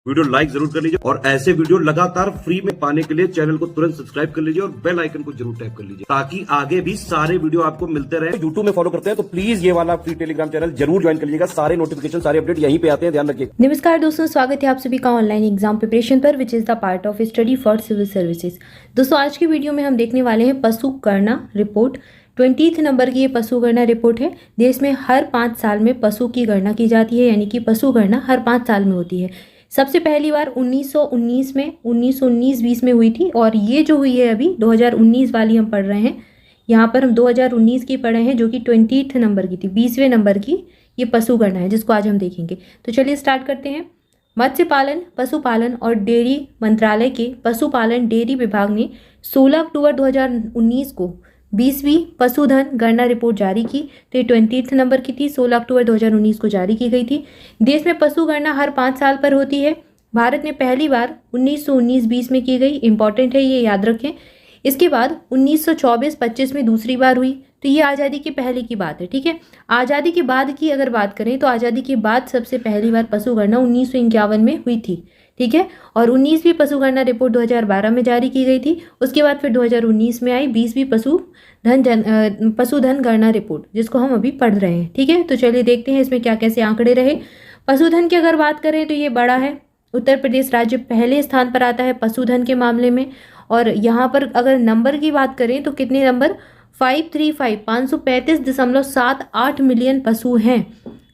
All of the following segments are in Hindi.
वीडियो लाइक जरूर कर लीजिए और ऐसे वीडियो लगातार फ्री में पाने के लिए चैनल को तुरंत सब्सक्राइब कर लीजिए और बेल आइकन को जरूर टैप कर लीजिए ताकि आगे भी सारे वीडियो आपको मिलते रहे। यूट्यूब में फॉलो करते हैं तो प्लीज ये वाला फ्री टेलीग्राम चैनल जरूर ज्वाइन कर लीजिएगा। सारे नोटिफिकेशन सारे अपडेट यहीं पे आते हैं, ध्यान रखिए। नमस्कार दोस्तों, स्वागत है आप सभी का ऑनलाइन एग्जाम प्रिपरेशन पर which is the part of study for civil services. दोस्तों आज की वीडियो में हम देखने वाले हैं पशु गणना रिपोर्ट। 20 नंबर की ये पशु गणना रिपोर्ट है। देश में हर 5 साल में पशु की गणना की जाती है, यानी कि पशु गणना हर 5 साल में होती है। सबसे पहली बार 1919 में 1919-20 में हुई थी और ये जो हुई है अभी 2019 वाली हम पढ़ रहे हैं। यहाँ पर हम 2019 की पढ़े हैं जो कि 20th नंबर की थी, 20वें नंबर की ये पशु गणना है जिसको आज हम देखेंगे। तो चलिए स्टार्ट करते हैं। मत्स्य पालन, पशुपालन और डेयरी मंत्रालय के पशुपालन डेयरी विभाग ने 16 अक्टूबर 2019 को 20वीं पशुधन गणना रिपोर्ट जारी की। तो ये 20th नंबर की थी, 16 अक्टूबर 2019 को जारी की गई थी। देश में पशु गणना हर 5 साल पर होती है। भारत में पहली बार 1919-20 में की गई, इंपॉर्टेंट है ये याद रखें। इसके बाद 1924-25 में दूसरी बार हुई। तो ये आज़ादी के पहले की बात है, ठीक है। आज़ादी के बाद की अगर बात करें तो आज़ादी के बाद सबसे पहली बार पशु गणना 1951 में हुई थी, ठीक है। और 19वीं पशु गणना रिपोर्ट 2012 में जारी की गई थी। उसके बाद फिर 2019 में आई 20वीं पशुधन गणना रिपोर्ट जिसको हम अभी पढ़ रहे हैं, ठीक है। तो चलिए देखते हैं इसमें क्या कैसे आंकड़े रहे। पशुधन की अगर बात करें तो ये बड़ा है। उत्तर प्रदेश राज्य पहले स्थान पर आता है पशुधन के मामले में। और यहाँ पर अगर नंबर की बात करें तो कितने नंबर 535.78 मिलियन पशु हैं,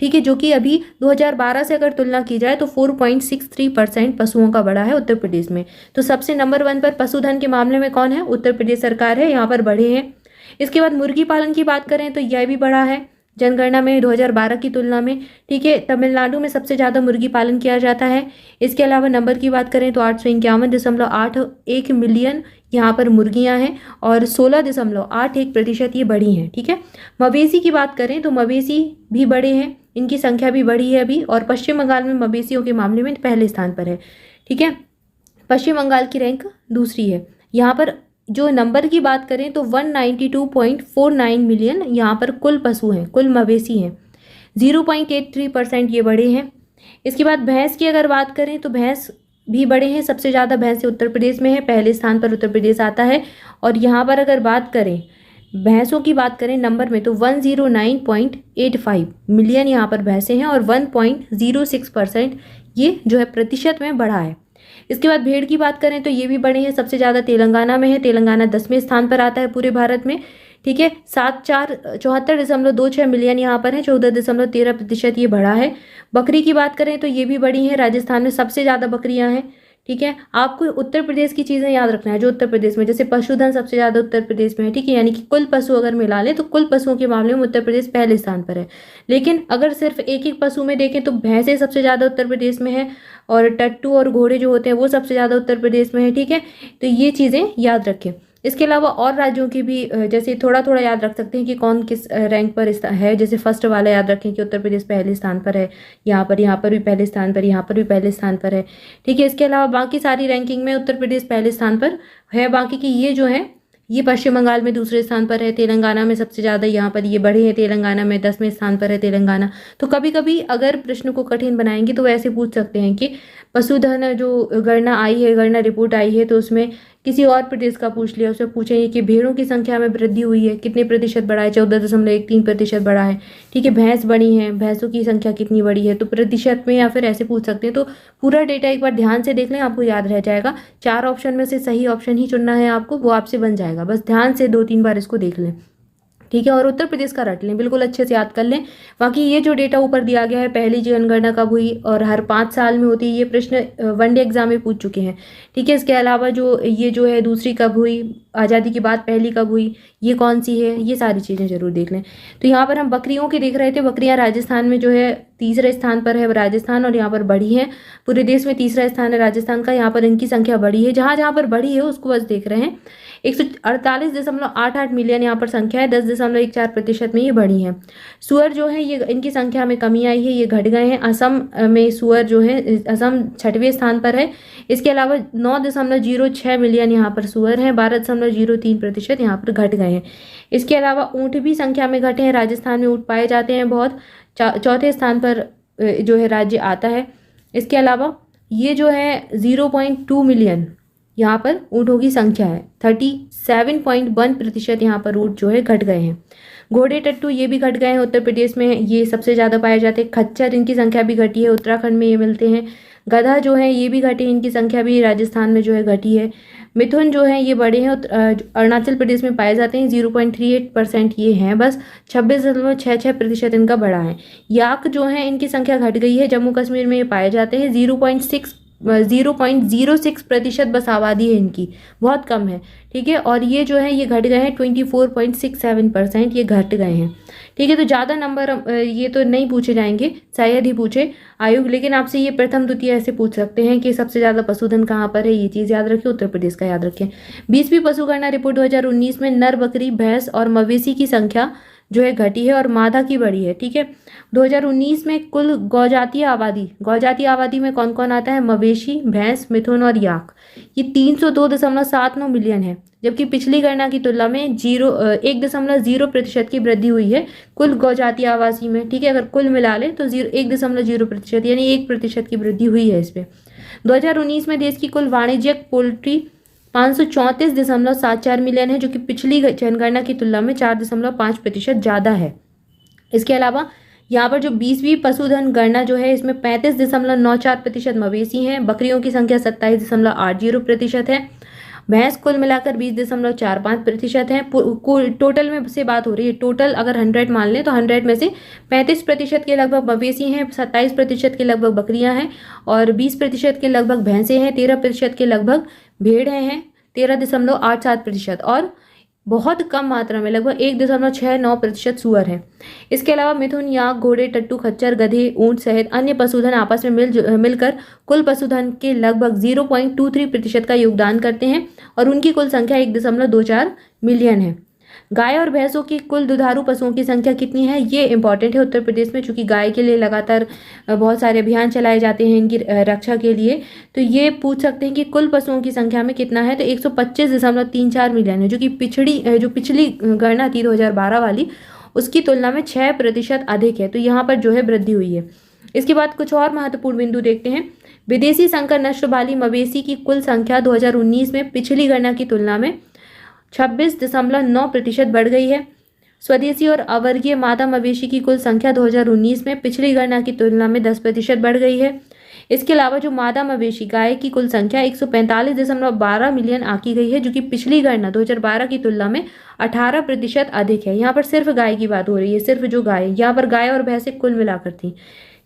ठीक है, जो कि अभी 2012 से अगर तुलना की जाए तो 4.63% पशुओं का बढ़ा है उत्तर प्रदेश में। तो सबसे नंबर 1 पर पशुधन के मामले में कौन है? उत्तर प्रदेश सरकार है, यहाँ पर बढ़े हैं। इसके बाद मुर्गी पालन की बात करें तो यह भी बढ़ा है जनगणना में 2012 की तुलना में, ठीक है। तमिलनाडु में सबसे ज़्यादा मुर्गी पालन किया जाता है। इसके अलावा नंबर की बात करें तो 851.81 मिलियन यहाँ पर मुर्गियाँ हैं और 16.81% ये बढ़ी हैं, ठीक है। मवेशी की बात करें तो मवेशी भी बड़े हैं, इनकी संख्या भी बढ़ी है अभी। और पश्चिम बंगाल में मवेशियों के मामले में पहले स्थान पर है, ठीक है। पश्चिम बंगाल की रैंक दूसरी है। यहाँ पर जो नंबर की बात करें तो 192.49 मिलियन यहाँ पर कुल पशु हैं, कुल मवेशी हैं। 0.83% ये बड़े हैं। इसके बाद भैंस की अगर बात करें तो भैंस भी बड़े हैं। सबसे ज़्यादा भैंस उत्तर प्रदेश में है, पहले स्थान पर उत्तर प्रदेश आता है। और यहाँ पर अगर बात करें भैंसों की बात करें नंबर में तो 109.85 मिलियन यहाँ पर भैंसें हैं और 1.06% ये जो है प्रतिशत में बढ़ा है। इसके बाद भेड़ की बात करें तो ये भी बड़े हैं। सबसे ज़्यादा तेलंगाना में है, तेलंगाना 10वें स्थान पर आता है पूरे भारत में, ठीक है। 74.26 मिलियन यहाँ पर है, 14.13% ये बढ़ा है। बकरी की बात करें तो ये भी बड़ी है, राजस्थान में सबसे ज़्यादा बकरियाँ हैं, ठीक है। आपको उत्तर प्रदेश की चीज़ें याद रखना है जो उत्तर प्रदेश में, जैसे पशुधन सबसे ज़्यादा उत्तर प्रदेश में है, ठीक है। यानी कि कुल पशु अगर मिला लें तो कुल पशुओं के मामले में उत्तर प्रदेश पहले स्थान पर है। लेकिन अगर सिर्फ एक एक पशु में देखें तो भैंसें सबसे ज़्यादा उत्तर प्रदेश में है और टट्टू और घोड़े जो होते हैं वो सबसे ज़्यादा उत्तर प्रदेश में है, ठीक है। तो ये चीज़ें याद रखें। इसके अलावा और राज्यों की भी जैसे थोड़ा थोड़ा याद रख सकते हैं कि कौन किस रैंक पर है। जैसे फर्स्ट वाला याद रखें कि उत्तर प्रदेश पहले स्थान पर है, यहाँ पर भी पहले स्थान पर, यहाँ पर भी पहले स्थान पर है, ठीक है। इसके अलावा बाकी सारी रैंकिंग में उत्तर प्रदेश पहले स्थान पर है। बाकी की ये जो है ये पश्चिम बंगाल में दूसरे स्थान पर है, तेलंगाना में सबसे ज़्यादा यहाँ पर ये बढ़े हैं, तेलंगाना में 10वें स्थान पर है तेलंगाना। तो कभी कभी अगर प्रश्न को कठिन बनाएंगे तो वैसे पूछ सकते हैं कि पशुधन जो गणना आई है, गणना रिपोर्ट आई है, तो उसमें किसी और प्रदेश का पूछ लिया, उसमें पूछेंगे कि भेड़ों की संख्या में वृद्धि हुई है, कितने प्रतिशत बढ़ा है? 14.13% बढ़ा है, ठीक है। भैंस बड़ी हैं, भैंसों की संख्या कितनी बढ़ी है? तो प्रतिशत में या फिर ऐसे पूछ सकते हैं। तो पूरा डेटा एक बार ध्यान से देख लें, आपको याद रह जाएगा। 4 ऑप्शन में से सही ऑप्शन ही चुनना है आपको, वो आपसे बन जाएगा। बस ध्यान से 2-3 बार इसको देख लें, ठीक है। और उत्तर प्रदेश का रट लें, बिल्कुल अच्छे से याद कर लें। बाकी ये जो डेटा ऊपर दिया गया है, पहली जनगणना कब हुई और हर 5 साल में होती है, ये प्रश्न वनडे एग्जाम में पूछ चुके हैं, ठीक है। इसके अलावा जो ये जो है दूसरी कब हुई, आज़ादी के बाद पहली कब हुई, ये कौन सी है, ये सारी चीज़ें जरूर देख लें। तो यहाँ पर हम बकरियों की देख रहे थे। बकरियाँ राजस्थान में जो है तीसरे स्थान पर है राजस्थान, और यहाँ पर बढ़ी है। पूरे देश में तीसरा स्थान है राजस्थान का, यहाँ पर इनकी संख्या बढ़ी है। जहाँ जहाँ पर बढ़ी है उसको बस देख रहे हैं। 148.88 मिलियन यहाँ पर संख्या है, 10.14% में ये बढ़ी है। सुअर जो है ये इनकी संख्या में कमी आई है, ये घट गए हैं। असम में सुअर जो है, असम 6वें स्थान पर है। इसके अलावा 9.06 मिलियन यहाँ पर सुअर हैं, 12.03% यहाँ पर घट गए हैं। इसके अलावा ऊँट भी संख्या में घटे हैं, राजस्थान में ऊँट पाए जाते हैं बहुत, 4थे स्थान पर जो है राज्य आता है। इसके अलावा ये जो है 0.2 मिलियन यहाँ पर ऊँटों की संख्या है। 37.1% यहाँ पर ऊँट जो है घट गए हैं। घोड़े टट्टू ये भी घट गए हैं उत्तर प्रदेश में, ये सबसे ज़्यादा पाए जाते हैं। खच्चर इनकी संख्या भी घटी है, उत्तराखंड में ये मिलते हैं। गधा जो है ये भी घटे, इनकी संख्या भी राजस्थान में जो है घटी है। मिथुन जो है ये बड़े हैं, अरुणाचल प्रदेश में पाए जाते हैं। 0.38% ये हैं बस। 26.66% इनका बढ़ा है। याक जो है इनकी संख्या घट गई है, जम्मू कश्मीर में ये पाए जाते हैं। 0.06% बस आबादी है इनकी, बहुत कम है। ठीक है, और ये जो है ये घट गए हैं। 24.67% ये घट गए हैं। ठीक है, तो ज़्यादा नंबर ये तो नहीं पूछे जाएंगे, शायद ही पूछे आयोग, लेकिन आपसे ये प्रथम द्वितीय ऐसे पूछ सकते हैं कि सबसे ज़्यादा पशुधन कहाँ पर है, ये चीज़ याद रखें, उत्तर प्रदेश का याद रखें। 20वीं पशुगणना रिपोर्ट 2019 में नर बकरी, भैंस और मवेशी की संख्या जो है घटी है और मादा की बढ़ी है। ठीक है, 2019 में कुल गौजातीय आबादी में कौन कौन आता है? मवेशी, भैंस, मिथुन और याक। ये 302.79 मिलियन है, जबकि पिछली गणना की तुलना में 1.0% की वृद्धि हुई है कुल गौजातीय आबादी में। ठीक है, अगर कुल मिला ले तो 1.0% यानी 1% की वृद्धि हुई है इसमें। 2019 में देश की कुल वाणिज्यिक पोल्ट्री 534.74 मिलियन है, जो कि पिछली जनगणना की तुलना में 4.5% ज़्यादा है। इसके अलावा यहाँ पर जो 20वीं पशुधन गणना जो है इसमें 35.94% मवेशी हैं। बकरियों की संख्या 27.80% है। भैंस कुल मिलाकर 20.45% है। टोटल में से बात हो रही है, टोटल अगर 100 मान लें तो 100 में से 35% के लगभग मवेशी हैं, 27% के लगभग बकरियां हैं और 20% के लगभग भैंसें हैं, 13% के लगभग भेड़ हैं, 13.87% और बहुत कम मात्रा में लगभग 1.69% सुअर है। इसके अलावा मिथुन, याक, घोड़े, टट्टू, खच्चर, गधे, ऊंट सहित अन्य पशुधन आपस में मिलकर कुल पशुधन के लगभग 0.23% का योगदान करते हैं और उनकी कुल संख्या 1.24 मिलियन है। गाय और भैंसों की कुल दुधारू पशुओं की संख्या कितनी है, ये इंपॉर्टेंट है उत्तर प्रदेश में, चूंकि गाय के लिए लगातार बहुत सारे अभियान चलाए जाते हैं इनकी रक्षा के लिए। तो ये पूछ सकते हैं कि कुल पशुओं की संख्या में कितना है, तो 125.34 मिलियन है, जो कि पिछली गणना थी 2012 वाली, उसकी तुलना में 6% अधिक है। तो यहाँ पर जो है वृद्धि हुई है। इसके बाद कुछ और महत्वपूर्ण बिंदु देखते हैं। विदेशी संकर नस्ल वाली मवेशी की कुल संख्या 2019 में पिछली गणना की तुलना में 26.9% बढ़ गई है। स्वदेशी और अवर्गीय मादा मवेशी की कुल संख्या 2019 में पिछली गणना की तुलना में 10% बढ़ गई है। इसके अलावा जो मादा मवेशी गाय की कुल संख्या 145.12 मिलियन आंकी गई है, जो कि पिछली गणना 2012 की तुलना में 18% अधिक है। यहाँ पर सिर्फ गाय की बात हो रही है, सिर्फ जो गाय, यहाँ पर गाय और भैंसें कुल मिलाकर थी।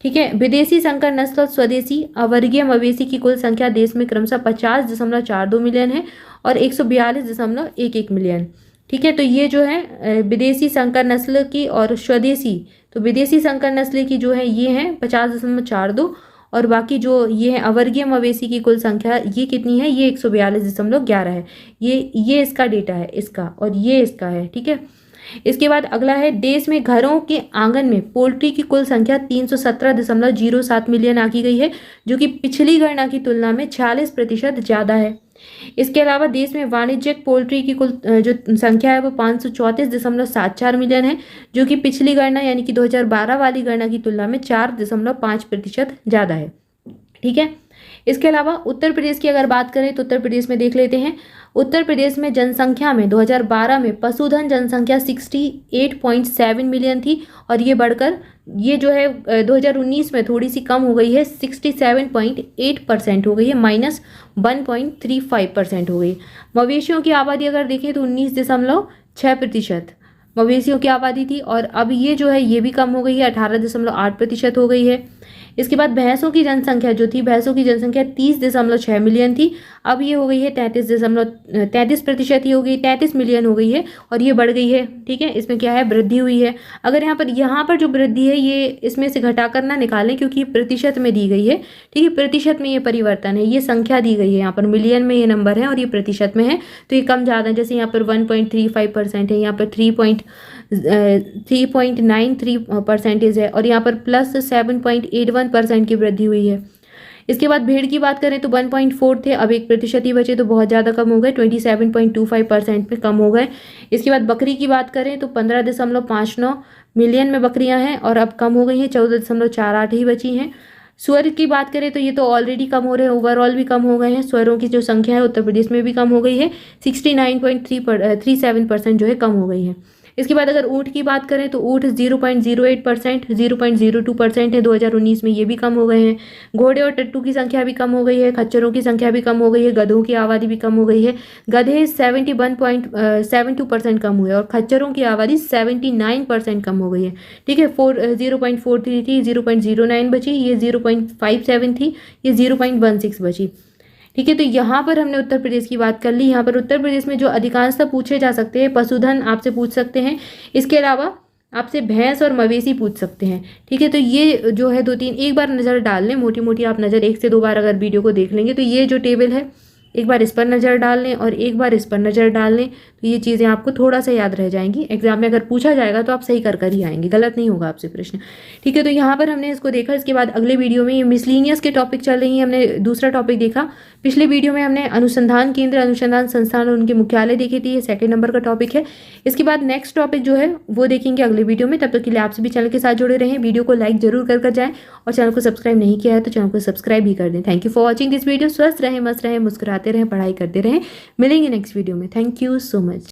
ठीक है, विदेशी संकर नस्ल और स्वदेशी अवर्गीय मवेशी की कुल संख्या देश में क्रमशः 50.42 मिलियन है और 142.11 मिलियन। ठीक है, तो ये जो है विदेशी संकर नस्ल की और स्वदेशी, तो विदेशी संकर नस्ल की जो है ये है 50.42 और बाकी जो ये है अवर्गीय मवेशी की कुल संख्या ये कितनी है, ये 142.11 है। ये इसका डेटा है इसका, और ये इसका है। ठीक है, इसके बाद अगला है, देश में घरों के आंगन में पोल्ट्री की कुल संख्या 317.07 मिलियन आंकी गई है, जो कि पिछली गणना की तुलना में 46% ज़्यादा है। इसके अलावा देश में वाणिज्यिक पोल्ट्री की कुल जो संख्या है वो 534.74 मिलियन है, जो कि पिछली गणना यानी कि 2012 वाली गणना की तुलना में 4.5% ज़्यादा है। ठीक है, इसके अलावा उत्तर प्रदेश की अगर बात करें तो उत्तर प्रदेश में देख लेते हैं। उत्तर प्रदेश में जनसंख्या में 2012 में पशुधन जनसंख्या 68.7 मिलियन थी और ये बढ़कर ये जो है 2019 में थोड़ी सी कम हो गई है, 67.8% हो गई है, -1.35% हो गई। मवेशियों की आबादी अगर देखें तो 19.6% मवेशियों की आबादी थी और अब ये जो है ये भी कम हो गई है, 18.8% हो गई है। इसके बाद भैंसों की जनसंख्या जो थी, भैंसों की जनसंख्या 30.6 मिलियन थी, अब ये हो गई है 33% ही हो गई, 33 मिलियन हो गई है और ये बढ़ गई है। ठीक है, इसमें क्या है, वृद्धि हुई है। अगर यहाँ पर जो वृद्धि है ये इसमें से घटाकर ना निकालें, क्योंकि प्रतिशत में दी गई है। ठीक है, प्रतिशत में ये परिवर्तन है, ये संख्या दी गई है, यहाँ पर मिलियन में ये नंबर है और ये प्रतिशत में है, तो ये कम ज़्यादा, जैसे यहाँ पर 1.35% है, यहाँ पर 3.93% है और यहाँ पर +7.81% की वृद्धि हुई है। इसके बाद भेड़ की बात करें तो 1.4 थे, अब 1% ही बचे, तो बहुत ज़्यादा कम हो गए, 27.25% में कम हो गए। इसके बाद बकरी की बात करें तो 15.59 मिलियन में बकरियां हैं और अब कम हो गई हैं, 14.48 ही बची हैं। स्वर की बात करें तो ये तो ऑलरेडी कम हो रहे हैं, ओवरऑल भी कम हो गए हैं। स्वरों की जो संख्या है उत्तर प्रदेश में भी कम हो गई है, 69.37% जो है कम हो गई है। इसके बाद अगर ऊँट की बात करें तो ऊँट 0.08%, 0.02% है 2019 में, ये भी कम हो गए हैं। घोड़े और टट्टू की संख्या भी कम हो गई है, खच्चरों की संख्या भी कम हो गई है, गधों की आबादी भी कम हो गई है। गधे 71.72% कम हुए और खच्चरों की आबादी 79% कम हो गई है। ठीक है, 0.43 थी, 0.09 बची, ये 0.57 थी, ये 0.16 बची। ठीक है, तो यहाँ पर हमने उत्तर प्रदेश की बात कर ली। यहाँ पर उत्तर प्रदेश में जो अधिकांशतः पूछे जा सकते हैं, पशुधन आपसे पूछ सकते हैं, इसके अलावा आपसे भैंस और मवेशी पूछ सकते हैं। ठीक है, तो ये जो है 2-3 एक बार नज़र डाल लें, मोटी मोटी आप नज़र 1 से 2 बार अगर वीडियो को देख लेंगे तो ये जो टेबल है एक बार इस पर नज़र डाल लें और एक बार इस पर नज़र डाल लें, तो ये चीज़ें आपको थोड़ा सा याद रह जाएंगी। एग्जाम में अगर पूछा जाएगा तो आप सही कर ही आएंगे, गलत नहीं होगा आपसे प्रश्न। ठीक है, तो यहाँ पर हमने इसको देखा। इसके बाद अगले वीडियो में ये मिसलिनियस के टॉपिक चल रही है, हमने दूसरा टॉपिक देखा। पिछले वीडियो में हमने अनुसंधान केंद्र, अनुसंधान संस्थान और उनके मुख्यालय देखे थे, ये 2nd नंबर का टॉपिक है। इसके बाद नेक्स्ट टॉपिक जो है वो देखेंगे अगले वीडियो में। तब तक के लिए आपसे भी चैनल के साथ जुड़े रहें, वीडियो को लाइक जरूर कर जाएं और चैनल को सब्सक्राइब नहीं किया है तो चैनल को सब्सक्राइब भी कर दें। Thank you for watching this video. स्वस्थ रहें, मस्त रहें, मुस्कुराते रहें, पढ़ाई करते रहें। मिलेंगे नेक्स्ट वीडियो में। Thank you so much.